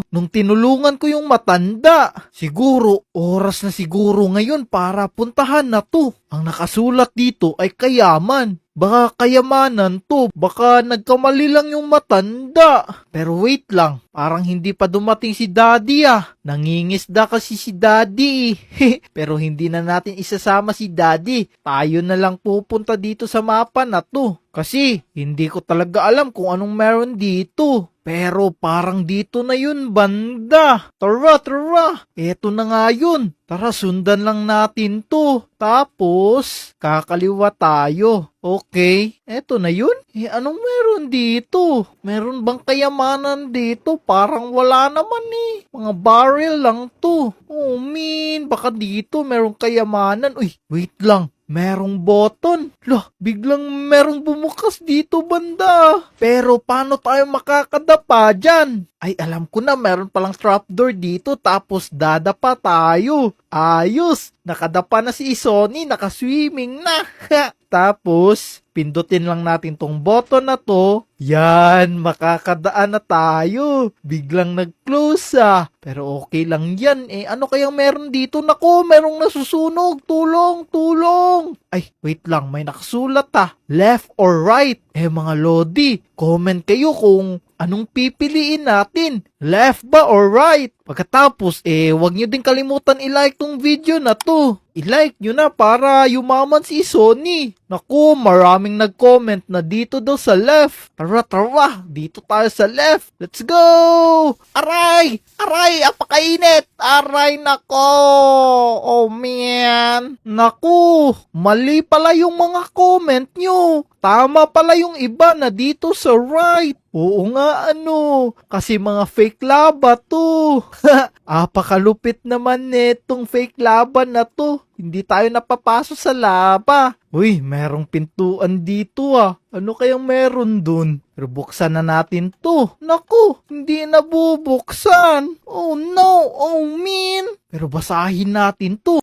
Nung tinulungan ko yung matanda. Siguro, oras na siguro ngayon para puntahan na to. Ang nakasulat dito ay kayaman. Baka kayamanan to, baka nagkamali lang yung matanda. Pero wait lang, parang hindi pa dumating si Daddy ah. Nangingisda kasi si Daddy eh. Pero hindi na natin isasama si Daddy. Tayo na lang pupunta dito sa mapa na to. Kasi hindi ko talaga alam kung anong meron dito. Pero parang dito na yun, banda. Tara. Eto na nga yun. Tara, sundan lang natin to. Tapos, kakaliwa tayo. Okay, eto na yun. Anong meron dito? Meron bang kayamanan dito? Parang wala naman eh. Mga barrel lang to. Oh man, baka dito meron kayamanan. Uy, wait lang. Merong button. Lah, biglang merong bumukas dito, banda. Pero paano tayo makakadapa dyan? Ay, alam ko na, meron palang trapdoor dito tapos dadapa tayo. Ayos, nakadapa na si Sonny, nakaswimming na. Tapos, pindutin lang natin tong button na to. Yan, makakadaan na tayo. Biglang nag-close ah. Pero okay lang yan eh. Ano kayang meron dito? Nako, merong nasusunog. Tulong. Ay, wait lang. May nakasulat ah. Left or right? Mga lodi, comment kayo kung anong pipiliin natin. Left ba or right? Pagkatapos, wag nyo din kalimutan i-like tong video na to. I-like nyo na para yumaman si Sonny. Naku, maraming nag-comment na dito daw sa left. Tara, dito tayo sa left. Let's go! Aray, apakainit. Aray, nako. Oh man. Naku, mali pala yung mga comment nyo. Tama pala yung iba na dito sa right. Oo nga kasi mga fake lava to. Apakalupit naman netong fake lava na to. Hindi tayo napapasok sa lava. Uy, merong pintuan dito ah. Ano kayang meron dun? Pero buksan na natin to. Naku, hindi nabubuksan. Oh no, oh man. Pero basahin natin to.